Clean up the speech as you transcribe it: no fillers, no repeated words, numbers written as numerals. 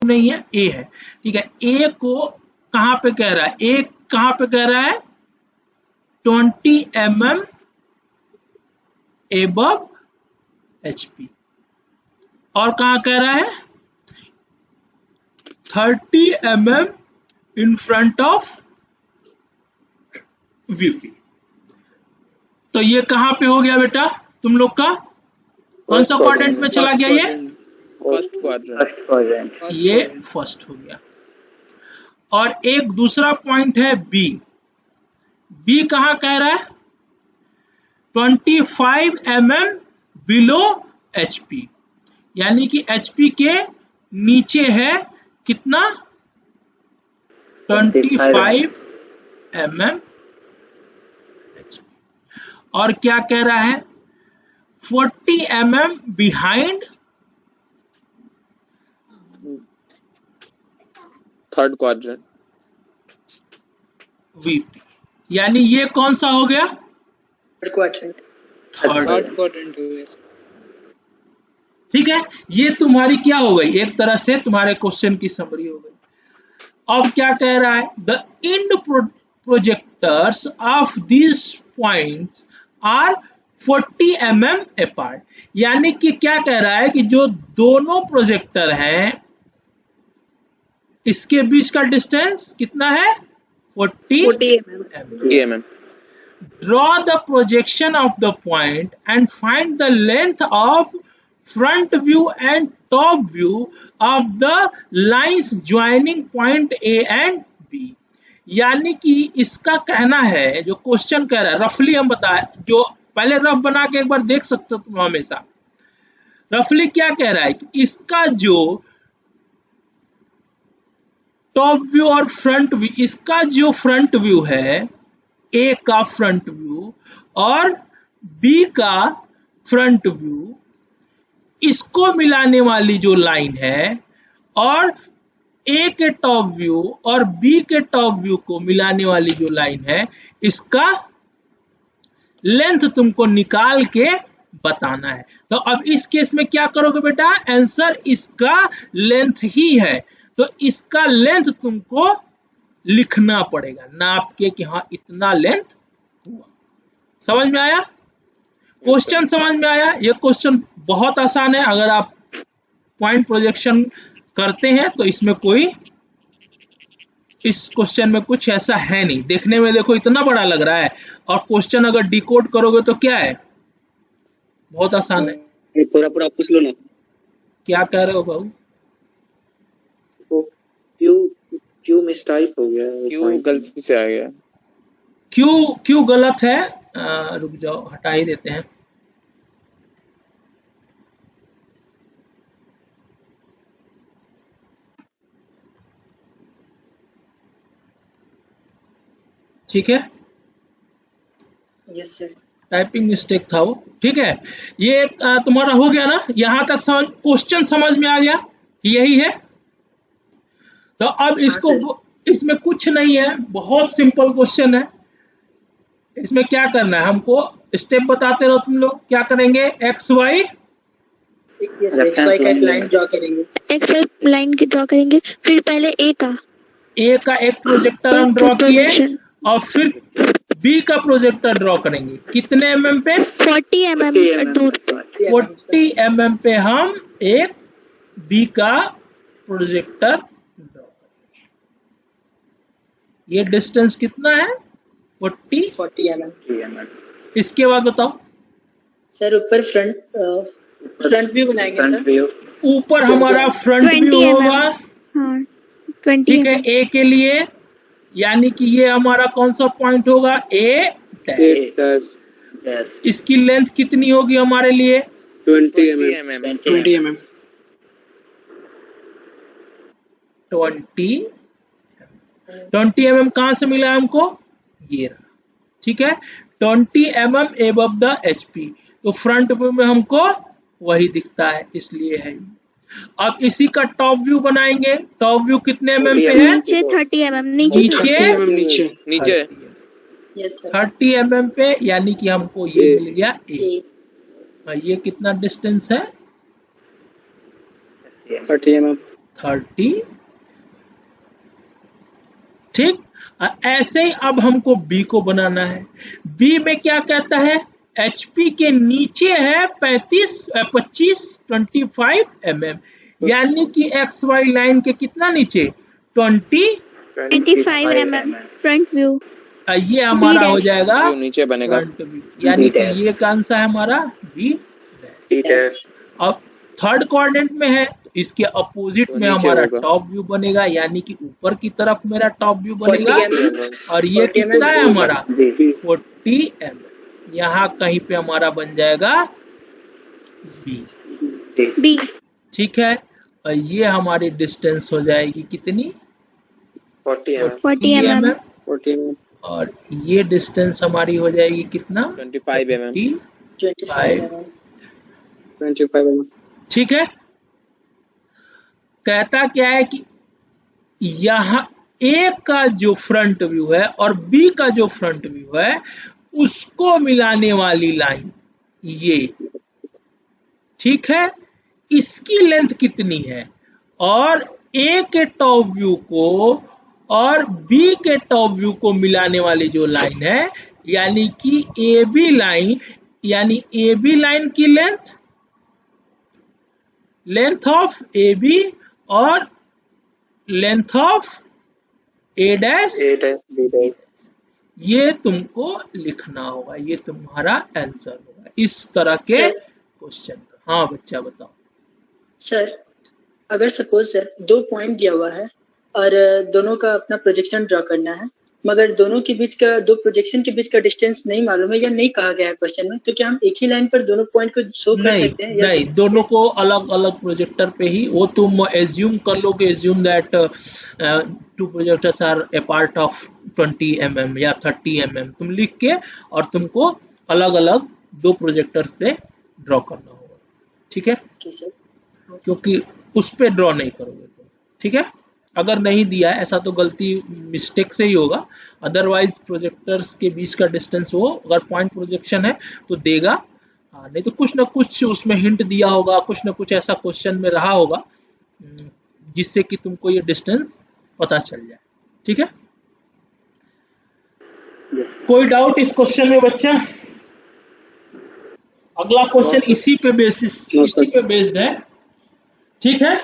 नहीं है, ए है। ठीक है, ए को कहाँ पे कह रहा है, ए कहाँ पे कह रहा है 20 mm एबव HP, और कहाँ कह रहा है 30 mm in front of VP। तो ये कहाँ पे हो गया बेटा तुम लोग का, कौन सा क्वाड्रेंट में चला गया ये, फर्स्ट क्वाड्रेंट। ये फर्स्ट हो गया। और एक दूसरा पॉइंट है बी, बी कहाँ कह रहा है 25 mm बिलो HP, यानी कि HP के नीचे है कितना 25 mm HP। और क्या कह रहा है 40 mm behind third quadrant VP, यानी ये कौन सा हो गया थर्ड क्वाड्रेंट। थर्ड क्वाड्रेंट हो गया। ठीक है, ये तुम्हारी क्या हो गई, एक तरह से तुम्हारे क्वेश्चन की समरी हो गई। अब क्या कह रहा है the end projectors of this points are 40 mm apart, यानी कि क्या कह रहा है कि जो दोनों प्रोजेक्टर हैं इसके बीच का डिस्टेंस कितना है 40 mm। Draw the projection of the point and find the length of front view and top view of the lines joining point A and B। यानी कि इसका कहना है, जो क्वेश्चन कह रहा है रफली हम बताए, जो पहले रफ बना के एक बार देख सकते हो तुम हमेशा, रफली क्या कह रहा है कि इसका जो टॉप व्यू और फ्रंट व्यू, इसका जो फ्रंट व्यू है ए का फ्रंट व्यू और बी का फ्रंट व्यू, इसको मिलाने वाली जो लाइन है और ए के टॉप व्यू और बी के टॉप व्यू को मिलाने वाली जो लाइन है, इसका लेंथ तुमको निकाल के बताना है। तो अब इस केस में क्या करोगे बेटा, आंसर इसका लेंथ ही है, तो इसका लेंथ तुमको लिखना पड़ेगा नाप के कि हाँ इतना लेंथ हुआ। समझ में आया, क्वेश्चन समझ में आया। ये क्वेश्चन बहुत आसान है, अगर आप पॉइंट प्रोजेक्शन करते हैं तो इसमें कोई, इस क्वेश्चन में कुछ ऐसा है नहीं। देखने में देखो इतना बड़ा लग रहा है, और क्वेश्चन अगर डिकोड करोगे तो क्या है, बहुत आसान है। ये पूरा पूरा पूछ लो ना। क्या कह रहे हो बाबू, क्यों मिसटाइप हो गया, क्यों गलती से आ गया, क्यों गलत है, रुक जाओ हटा ही देते हैं। ठीक है, यस सर, टाइपिंग मिस्टेक था वो। ठीक है, ये तुम्हारा हो गया ना, यहां तक समझ, क्वेश्चन समझ में आ गया, यही है। तो अब इसको, इसमें कुछ नहीं है, बहुत सिंपल क्वेश्चन है। इसमें क्या करना है, हमको स्टेप बताते रहो तुम लोग। क्या करेंगे, एक्स वाई का एक लाइन ड्रॉ करेंगे, एक्स वाई लाइन की ड्रॉ करेंगे, फिर पहले ए का एक प्रोजेक्टर हम ड्रॉ किए, और फिर बी का प्रोजेक्टर ड्रॉ करेंगे। कितने mm पे, 40 mm दूर पे, 40 mm पे हम एक बी का प्रोजेक्टर ड्रॉ करेंगे। ये डिस्टेंस कितना है 40 mm। इसके बाद बताओ सर ऊपर फ्रंट व्यू बनाएंगे सर, ऊपर हमारा फ्रंट 20 व्यू mm होगा। हाँ 20 ठीक है, ए के लिए, यानी कि ये हमारा कौन सा पॉइंट होगा, ए डैश। इसकी लेंथ कितनी होगी हमारे लिए 20 mm। 20 mm कहां से मिला हमको, ये रहा। ठीक है, 20 mm एबव द HP, तो फ्रंट व्यू में हमको वही दिखता है, इसलिए है। अब इसी का टॉप व्यू बनाएंगे। टॉप व्यू कितने mm पे है, नीचे 30 mm, नीचे नीचे 30 mm पे, यानी कि हमको ये मिल गया ए। ये कितना डिस्टेंस है 30 mm। 30। ठीक, ऐसे ही अब हमको बी को बनाना है। बी में क्या कहता है, HP के नीचे है 25 mm, यानी कि XY लाइन के कितना नीचे, 25 mm फ्रंट व्यू। ये हमारा हो जाएगा जो नीचे बनेगा फ्रंट व्यू, यानी कि ये कौन सा है हमारा, बी डैश। अब थर्ड क्वाड्रेंट में है तो इसके अपोजिट तो में नीचे हमारा होगा। टॉप व्यू बनेगा, यानी कि ऊपर की तरफ मेरा टॉप व्यू बनेगा। 40 mm, और ये 40 कितना है mm हमारा, 40 mm। यहाँ कहीं पे हमारा बन जाएगा बी। बी। ठीक है, और ये हमारी डिस्टेंस हो जाएगी कितनी, 40 mm। 40 और ये डिस्टेंस हमारी हो जाएगी कितना, 25 mm। 25 mm। ठीक है, कहता क्या है कि यहाँ ए का जो फ्रंट व्यू है और बी का जो फ्रंट व्यू है उसको मिलाने वाली लाइन ये, ठीक है, इसकी लेंथ कितनी है, और ए के टॉप व्यू को और बी के टॉप व्यू को मिलाने वाली जो लाइन है, यानी कि ए बी लाइन, यानी ए बी लाइन की लेंथ ऑफ ए बी और लेंथ ऑफ ए डैश, ये तुमको लिखना होगा, ये तुम्हारा आंसर होगा इस तरह के सर। क्वेश्चन का। हाँ बच्चा बताओ। सर अगर सपोज सर 2 पॉइंट दिया हुआ है और दोनों का अपना प्रोजेक्शन ड्रॉ करना है, मगर दोनों के बीच का, 2 प्रोजेक्शन के बीच का डिस्टेंस नहीं मालूम है या नहीं कहा गया है क्वेश्चन में, तो क्या हम एक ही लाइन पर दोनों पॉइंट को शो कर नहीं सकते हैं या नहीं, दोनों को अलग अलग प्रोजेक्टर पे ही, वो तुम एज्यूम कर लो कि assume that 2 projectors are apart of 20 mm या 30 mm, तुम लिख के और तुमको अलग अलग 2 प्रोजेक्टर्स पे ड्रॉ करना होगा। ठीक है, Okay, सर। क्योंकि उस पे ड्रॉ नहीं करोगे तुम। ठीक है, अगर नहीं दिया है ऐसा तो गलती मिस्टेक से ही होगा, अदरवाइज प्रोजेक्टर्स के बीच का डिस्टेंस वो अगर पॉइंट प्रोजेक्शन है तो देगा। हाँ, नहीं तो कुछ ना कुछ उसमें हिंट दिया होगा, कुछ ना कुछ ऐसा क्वेश्चन में रहा होगा जिससे कि तुमको ये डिस्टेंस पता चल जाए। ठीक है, कोई डाउट इस क्वेश्चन में बच्चा? अगला क्वेश्चन इसी पे बेस्ड है। ठीक है,